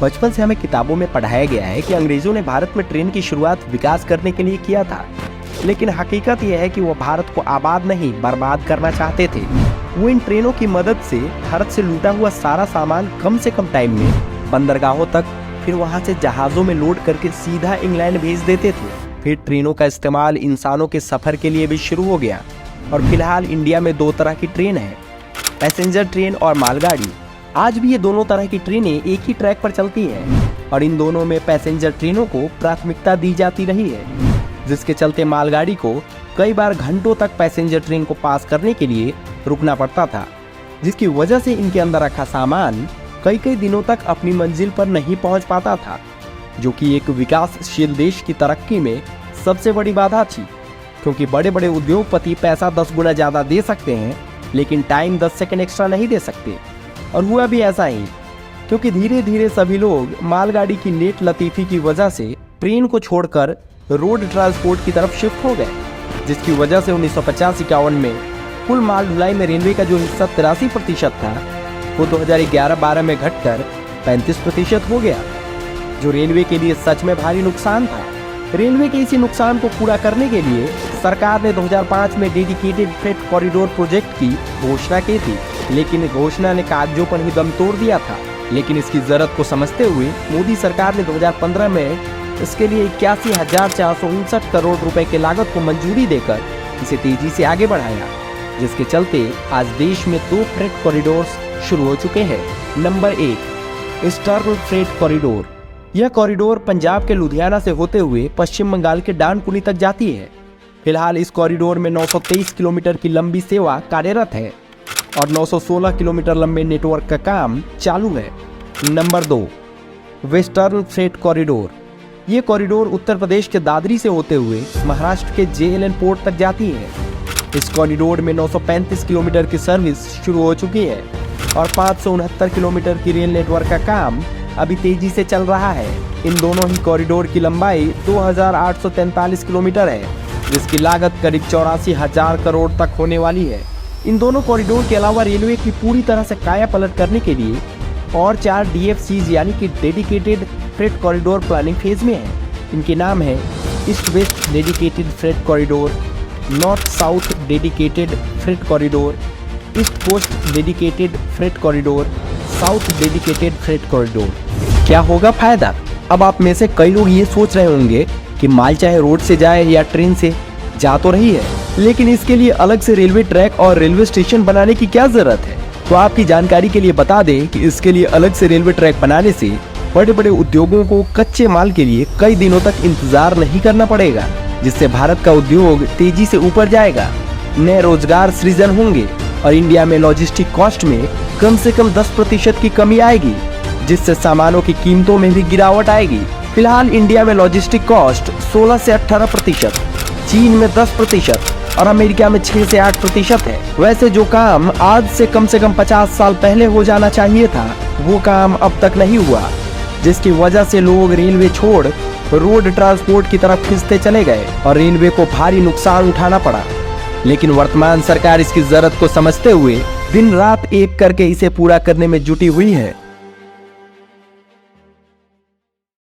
बचपन से हमें किताबों में पढ़ाया गया है कि अंग्रेजों ने भारत में ट्रेन की शुरुआत विकास करने के लिए किया था, लेकिन हकीकत यह है कि वो भारत को आबाद नहीं बर्बाद करना चाहते थे। वो इन ट्रेनों की मदद से भारत से लूटा हुआ सारा सामान कम से कम टाइम में बंदरगाहों तक, फिर वहां से जहाजों में लोड करके सीधा इंग्लैंड भेज देते थे। फिर ट्रेनों का इस्तेमाल इंसानों के सफर के लिए भी शुरू हो गया और फिलहाल इंडिया में 2 तरह की ट्रेन है, पैसेंजर ट्रेन और मालगाड़ी। आज भी ये दोनों तरह की ट्रेनें एक ही ट्रैक पर चलती हैं और इन दोनों में पैसेंजर ट्रेनों को प्राथमिकता दी जाती रही है, जिसके चलते मालगाड़ी को कई बार घंटों तक पैसेंजर ट्रेन को पास करने के लिए रुकना पड़ता था, जिसकी वजह से इनके अंदर रखा सामान कई दिनों तक अपनी मंजिल पर नहीं पहुंच पाता था, जो कि एक विकासशील देश की तरक्की में सबसे बड़ी बाधा थी। क्योंकि बड़े बड़े उद्योगपति पैसा 10 गुना ज़्यादा दे सकते हैं, लेकिन टाइम 10 सेकंड एक्स्ट्रा नहीं दे सकते। और हुआ भी ऐसा ही, क्योंकि धीरे धीरे सभी लोग मालगाड़ी की लेट लतीफ़ी की वजह से ट्रेन को छोड़कर रोड ट्रांसपोर्ट की तरफ शिफ्ट हो गए, जिसकी वजह से 1950-51 में कुल माल ढुलाई में रेलवे का जो हिस्सा 83% था, वो 2011-12 में घटकर 35% हो गया, जो रेलवे के लिए सच में भारी नुकसान था। रेलवे के इसी नुकसान को पूरा करने के लिए सरकार ने 2005 में डेडिकेटेड फ्रेट कॉरिडोर प्रोजेक्ट की घोषणा की थी, लेकिन घोषणा ने कागजों पर ही दम तोड़ दिया था। लेकिन इसकी जरूरत को समझते हुए मोदी सरकार ने 2015 में इसके लिए 81,459 करोड़ रुपए की लागत को मंजूरी देकर इसे तेजी से आगे बढ़ाया, जिसके चलते आज देश में 2 फ्रेट कॉरिडोर्स शुरू हो चुके हैं। Number 1, eastern freight corridor. यह कॉरिडोर पंजाब के लुधियाना से होते हुए पश्चिम बंगाल के डानकुनी तक जाती है। फिलहाल इस कॉरिडोर में 923 किलोमीटर की लंबी सेवा कार्यरत है और 916 किलोमीटर लंबे नेटवर्क का काम चालू है। Number 2, western freight corridor. ये कॉरिडोर उत्तर प्रदेश के दादरी से होते हुए महाराष्ट्र के JLN पोर्ट तक जाती है। इस कॉरिडोर में 935 किलोमीटर की सर्विस शुरू हो चुकी है और 569 किलोमीटर की रेल नेटवर्क का काम अभी तेजी से चल रहा है। इन दोनों ही कॉरिडोर की लंबाई 2843 किलोमीटर है, जिसकी लागत करीब 84,000 करोड़ तक होने वाली है। इन दोनों कॉरिडोर के अलावा रेलवे की पूरी तरह से काया पलट करने के लिए और 4 DFCs यानी कि dedicated freight corridor planning phase में है। इनके नाम है east west dedicated freight corridor, north south dedicated freight corridor, east coast dedicated freight corridor, south dedicated freight corridor. क्या होगा फायदा? अब आप में से कई लोग ये सोच रहे होंगे कि माल चाहे रोड से जाए या ट्रेन से, जा तो रही है, लेकिन इसके लिए अलग से रेलवे ट्रैक और रेलवे स्टेशन बनाने की क्या जरूरत है? तो आपकी जानकारी के लिए बता दें कि इसके लिए अलग से रेलवे ट्रैक बनाने से बड़े बड़े उद्योगों को कच्चे माल के लिए कई दिनों तक इंतजार नहीं करना पड़ेगा, जिससे भारत का उद्योग तेजी से ऊपर जाएगा, नए रोजगार सृजन होंगे और इंडिया में लॉजिस्टिक कॉस्ट में कम से कम 10% की कमी आएगी, जिससे सामानों की कीमतों में भी गिरावट आएगी। फिलहाल इंडिया में लॉजिस्टिक कॉस्ट 16 से 18%, चीन में 10% और अमेरिका में 6 से 8% है। वैसे जो काम आज से कम 50 साल पहले हो जाना चाहिए था, वो काम अब तक नहीं हुआ, जिसकी वजह से लोग रेलवे छोड़ रोड ट्रांसपोर्ट की तरफ खिंचते चले गए और रेलवे को भारी नुकसान उठाना पड़ा। लेकिन वर्तमान सरकार इसकी जरूरत को समझते हुए दिन रात एक करके इसे पूरा करने में जुटी हुई है।